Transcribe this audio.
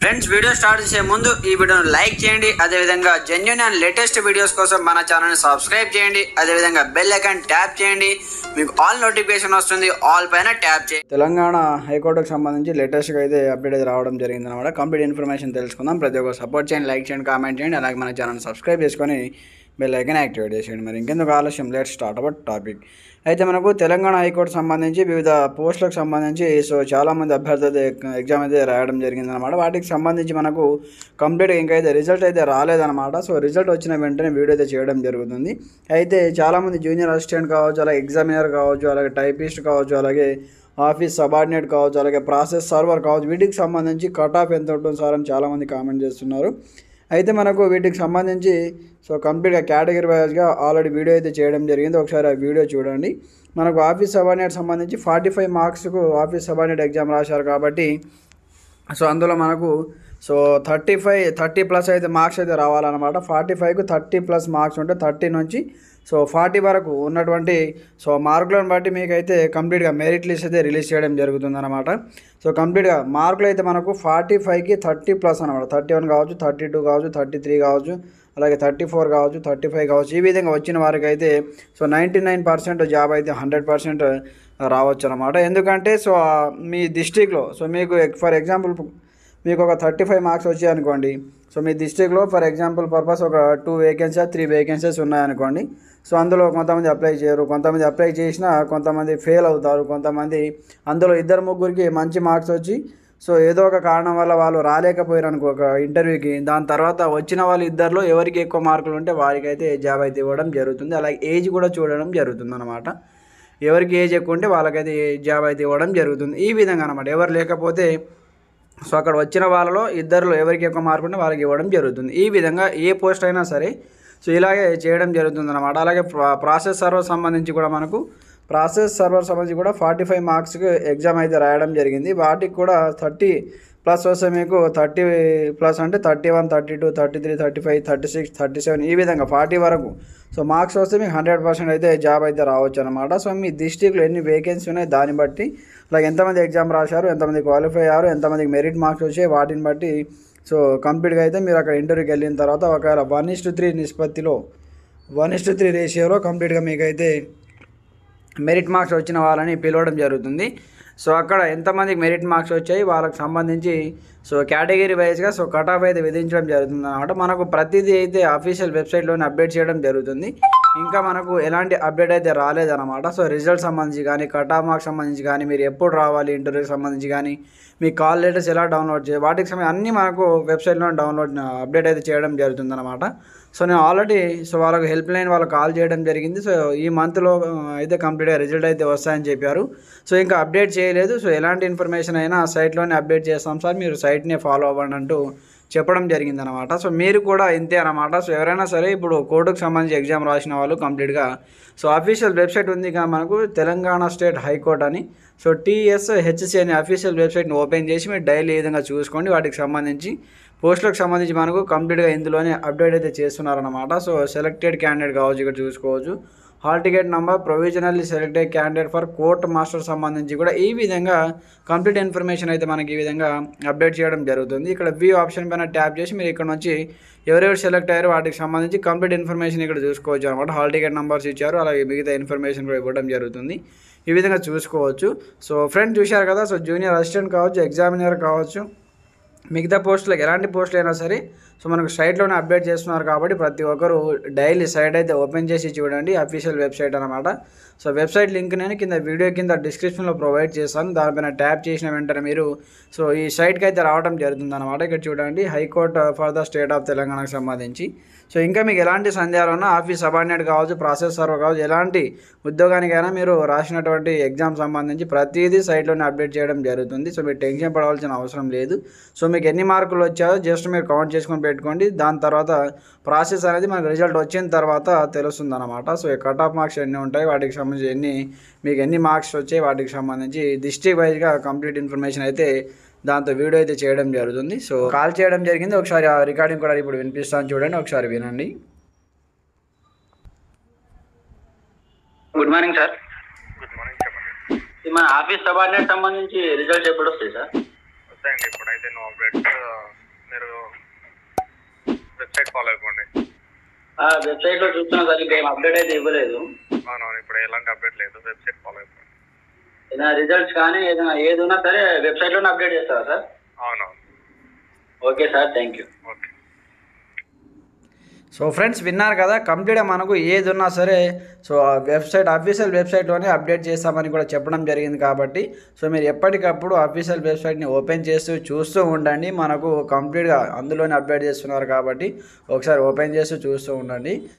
Friends, video start చేసే ముందు ఈ వీడియోను లైక్ చేయండి. అదేవిధంగా జెన్యూన్ అండ్ లేటెస్ట్ వీడియోస్ కోసం మన ఛానల్ని సబ్స్క్రైబ్ చేయండి. అదేవిధంగా బెల్ ఐకాన్ ట్యాప్ చేయండి. మీకు ఆల్ నోటిఫికేషన్ వస్తుంది. ఆల్ పైన ట్యాప్ చేయండి. తెలంగాణ హైకోర్టుకు సంబంధించి లేటెస్ట్గా అయితే అప్డేట్ అయితే రావడం జరిగింది అనమాట. కంప్లీట్ ఇన్ఫర్మేషన్ తెలుసుకుందాం. ప్రతి ఒక్కరు సపోర్ట్ చేయండి, లైక్ చేయండి, కామెంట్ చేయండి. అలాగే మన ఛానల్ సబ్స్క్రైబ్ చేసుకొని బెల్ ఐకాన్ యాక్టివేట్ చేసేయండి. మరి ఇంకెందుకు ఆలస్యం, లెట్స్ స్టార్ట్ అవర్ టాపిక్. అయితే మనకు తెలంగాణ హైకోర్టు సంబంధించి వివిధ పోస్టులకు సంబంధించి చాలామంది అభ్యర్థులు ఎగ్జామ్ అయితే రాయడం జరిగిందనమాట. వాటికి సంబంధించి మనకు కంప్లీట్గా ఇంకైతే రిజల్ట్ అయితే రాలేదన్నమాట. రిజల్ట్ వచ్చిన వెంటనే వీడియో అయితే చేయడం జరుగుతుంది. అయితే చాలామంది జూనియర్ అసిస్టెంట్ కావచ్చు, అలాగే ఎగ్జామినర్ కావచ్చు, అలాగే టైపిస్ట్ కావచ్చు, అలాగే ఆఫీస్ సబార్డినేట్ కావచ్చు, అలాగే ప్రాసెస్ సర్వర్ కావచ్చు, వీటికి సంబంధించి కట్ ఆఫ్ ఎంత ఉంటుంది సార్ అని చాలామంది కామెంట్ చేస్తున్నారు. అయితే మనకు వీటికి సంబంధించి కంప్లీట్గా కేటగిరీ వైజ్గా ఆల్రెడీ వీడియో అయితే చేయడం జరిగింది. ఒకసారి ఆ వీడియో చూడండి. మనకు ఆఫీస్ సబార్డినేట్ సంబంధించి 45 మార్క్స్కు ఆఫీస్ సబార్డినేట్ ఎగ్జామ్ రాశారు కాబట్టి అందులో మనకు 30+ అయితే మార్క్స్ అయితే రావాలన్నమాట. 45కు 30+ మార్క్స్ ఉంటే 30 నుంచి 40 వరకు ఉన్నటువంటి మార్కులను బట్టి మీకైతే కంప్లీట్గా మెరిట్ లిస్ట్ అయితే రిలీజ్ చేయడం జరుగుతుందన్నమాట. కంప్లీట్గా మార్కులు అయితే మనకు 45కి 30+ అనమాట. 31 కావచ్చు, 32 కావచ్చు, 33 కావచ్చు, అలాగే 34 కావచ్చు, 35 కావచ్చు. ఈ విధంగా వచ్చిన వారికి అయితే 99% జాబ్ అయితే 100% రావచ్చు అనమాట. ఎందుకంటే మీ డిస్టిక్లో మీకు ఫర్ ఎగ్జాంపుల్ మీకు ఒక 35 మార్క్స్ వచ్చాయి అనుకోండి. మీ డిస్టిక్లో ఫర్ ఎగ్జాంపుల్ పర్పస్ ఒక 2 వేకెన్సీ 3 వేకెన్సీస్ ఉన్నాయనుకోండి. అందులో కొంతమంది అప్లై చేయరు, కొంతమంది అప్లై చేసినా కొంతమంది ఫెయిల్ అవుతారు, కొంతమంది అందులో 2-3కి మంచి మార్క్స్ వచ్చి ఏదో ఒక కారణం వల్ల వాళ్ళు రాలేకపోయారు అనుకో ఒక ఇంటర్వ్యూకి. దాని తర్వాత వచ్చిన వాళ్ళు ఇద్దరిలో ఎవరికి ఎక్కువ మార్కులు ఉంటే వారికైతే జాబ్ అయితే ఇవ్వడం జరుగుతుంది. అలాగే ఏజ్ కూడా చూడడం జరుగుతుంది అనమాట. ఎవరికి ఏజ్ ఎక్కువ ఉంటే వాళ్ళకైతే జాబ్ అయితే ఇవ్వడం జరుగుతుంది. ఈ విధంగా అనమాట. ఎవరు లేకపోతే అక్కడ వచ్చిన వాళ్ళలో ఇద్దరిలో ఎవరికి ఎక్కువ మార్కు ఉంటే వాళ్ళకి ఇవ్వడం జరుగుతుంది. ఈ విధంగా ఏ పోస్ట్ అయినా సరే ఇలాగే చేయడం జరుగుతుంది అనమాట. అలాగే ప్రాసెస్ సర్వర్ సంబంధించి కూడా మనకు 45 మార్క్స్కి ఎగ్జామ్ అయితే రాయడం జరిగింది. వాటికి కూడా 30+ వస్తే మీకు 30+ అంటే 31, 32, 33, 35, 36, 37 ఈ విధంగా 40 వరకు మార్క్స్ వస్తే మీకు 100% అయితే జాబ్ అయితే రావచ్చు అనమాట. మీ డిస్ట్రిక్ట్లో ఎన్ని వేకెన్సీ ఉన్నాయి దాన్ని బట్టి, అలాగే ఎంతమంది ఎగ్జామ్ రాశారు, ఎంతమంది క్వాలిఫై అయ్యారు, ఎంతమందికి మెరిట్ మార్క్స్ వచ్చాయి, వాటిని బట్టి కంప్లీట్గా అయితే మీరు అక్కడ ఇంటర్వ్యూకి వెళ్ళిన తర్వాత ఒకవేళ 1:3 నిష్పత్తిలో 1:3 రేషియోలో కంప్లీట్గా మీకైతే మెరిట్ మార్క్స్ వచ్చిన వాళ్ళని పిలవడం జరుగుతుంది. అక్కడ ఎంతమందికి మెరిట్ మార్క్స్ వచ్చాయి వాళ్ళకి సంబంధించి కేటగిరీ వైజ్గా కట్ ఆఫ్ అయితే విధించడం జరుగుతుంది అనమాట. మనకు ప్రతిదీ అయితే అఫీషియల్ వెబ్సైట్లోనే అప్డేట్ చేయడం జరుగుతుంది. ఇంకా మనకు ఎలాంటి అప్డేట్ అయితే రాలేదన్నమాట. రిజల్ట్ సంబంధించి కానీ, కట్ ఆఫ్ మార్క్స్ సంబంధించి కానీ, మీరు ఎప్పుడు రావాలి ఇంటర్వ్యూకి సంబంధించి కానీ, మీ కాల్ లెటర్స్ ఎలా డౌన్లోడ్ చేయాలి, వాటికి సంబంధించి అన్నీ మనకు వెబ్సైట్లో అప్డేట్ అయితే చేయడం జరుగుతుంది అనమాట. నేను ఆల్రెడీ వాళ్ళకు హెల్ప్ లైన్ వాళ్ళకి కాల్ చేయడం జరిగింది. ఈ మంత్లో అయితే కంప్లీట్గా రిజల్ట్ అయితే వస్తాయని చెప్పారు. ఇంకా అప్డేట్ చేయలేదు. ఎలాంటి ఇన్ఫర్మేషన్ అయినా సైట్లోనే అప్డేట్ చేస్తాం సార్, మీరు సైట్నే ఫాలో అవ్వండి అంటూ చెప్పడం జరిగిందనమాట. మీరు కూడా ఇంతే అనమాట. ఎవరైనా సరే ఇప్పుడు కోర్టుకు సంబంధించి ఎగ్జామ్ రాసిన వాళ్ళు కంప్లీట్గా అఫీషియల్ వెబ్సైట్ ఉంది కదా మనకు, తెలంగాణ స్టేట్ హైకోర్టు అని. TSHC అనే అఫీషియల్ వెబ్సైట్ని ఓపెన్ చేసి మీరు డైలీ ఈ విధంగా చూసుకోండి. వాటికి సంబంధించి పోస్టులకు సంబంధించి మనకు కంప్లీట్గా ఇందులోనే అప్డేట్ అయితే చేస్తున్నారనమాట. సెలెక్టెడ్ క్యాండిడేట్ కావచ్చు, ఇక్కడ చూసుకోవచ్చు. Hall ticket number, provisionally selected candidate for court master సంబంధించి కూడా ఈ విధంగా కంప్లీట్ ఇన్ఫర్మేషన్ అయితే మనకి ఈ విధంగా అప్డేట్ చేయడం జరుగుతుంది. ఇక్కడ వ్యూ ఆప్షన్ పైన ట్యాప్ చేసి మీరు ఇక్కడ నుంచి ఎవరెవరు సెలెక్ట్ అయ్యారో వాటికి సంబంధించి కంప్లీట్ ఇన్ఫర్మేషన్ ఇక్కడ చూసుకోవచ్చు అనమాట. హాల్ టికెట్ నెంబర్స్ ఇచ్చారు, అలాగే మిగతా ఇన్ఫర్మేషన్ కూడా ఇవ్వడం జరుగుతుంది. ఈ విధంగా చూసుకోవచ్చు. ఫ్రెండ్స్ చూశారు కదా, జూనియర్ అసిస్టెంట్ కావచ్చు, ఎగ్జామినర్ కావచ్చు, మిగతా పోస్టులకు ఎలాంటి పోస్టులు అయినా సరే మనకు సైట్లోనే అప్డేట్ చేస్తున్నారు కాబట్టి ప్రతి ఒక్కరు డైలీ సైట్ అయితే ఓపెన్ చేసి చూడండి. అఫీషియల్ వెబ్సైట్ అనమాట. వెబ్సైట్ లింక్ నేను కింద వీడియో కింద డిస్క్రిప్షన్లో ప్రొవైడ్ చేస్తాను. దానిపైన ట్యాప్ చేసిన వెంటనే మీరు ఈ సైట్కి అయితే రావడం జరుగుతుంది అనమాట. ఇక్కడ చూడండి, high court for the state of తెలంగాణకు సంబంధించి. ఇంకా మీకు ఎలాంటి సందేహాలు ఉన్నా ఆఫీస్ సబార్డినేట్ కావచ్చు, ప్రాసెస్ సర్వర్ కావచ్చు, ఎలాంటి ఉద్యోగానికైనా మీరు రాసినటువంటి ఎగ్జామ్ సంబంధించి ప్రతిదీ సైట్లోనే అప్డేట్ చేయడం జరుగుతుంది. మీరు టెన్షన్ పడవలసిన అవసరం లేదు. మీకు ఎన్ని మార్కులు వచ్చాయో జస్ట్ మీరు కౌంట్ చేసుకొని పెట్టుకోండి. దాని తర్వాత ప్రాసెస్ అనేది మనకు రిజల్ట్ వచ్చిన తర్వాత తెలుస్తుంది అనమాట. కట్ ఆఫ్ మార్క్స్ ఎన్ని ఉంటాయి, వాటికి సంబంధించి మీకు ఎన్ని మార్క్స్ వచ్చాయి, వాటికి సంబంధించి డిస్ట్రిక్ట్ వైజ్గా కంప్లీట్ ఇన్ఫర్మేషన్ అయితే దాంతో వీడియో అయితే చేయడం జరుగుతుంది. కాల్ చేయడం జరిగింది. ఒకసారి ఆ రికార్డింగ్ కూడా ఇప్పుడు వినిపిస్తాను, చూడండి, ఒకసారి వినండి. Good morning sir. Good morning, చెప్పండి. మన ఆఫీస్ సబార్డినేట్ సంబంధించి రిజల్ట్స్ ఎప్పుడు వస్తాయి సార్? వస్తాయండి. ఇప్పుడైతే నో అప్డేట్ వెబ్సైట్ ఫాలో అయిపోండి. వెబ్సైట్లో చూస్తున్నా సార్, ఇంకా ఏం అప్డేట్ అయితే ఇవ్వలేదు. అవునవును, ఇప్పుడు ఎలాంటి అప్డేట్ లేదు, వెబ్సైట్ ఫాలో అయిపోండి. ఏదైనా రిజల్ట్స్ కానీ ఏదైనా ఏది ఉన్నా సరే వెబ్సైట్లోనే అప్డేట్ చేస్తారా సార్? అవునవును. Okay sir, thank you. Okay. So friends విన్నారు కదా, కంప్లీట్గా మనకు ఏది ఉన్నా సరే సో ఆ వెబ్సైట్ అఫీషియల్ వెబ్సైట్లోనే అప్డేట్ చేస్తామని కూడా చెప్పడం జరిగింది. కాబట్టి సో మీరు ఎప్పటికప్పుడు అఫీషియల్ వెబ్సైట్ని ఓపెన్ చేస్తూ చూస్తూ ఉండండి. మనకు కంప్లీట్గా అందులోనే అప్డేట్ చేస్తున్నారు కాబట్టి ఒకసారి ఓపెన్ చేస్తూ చూస్తూ ఉండండి.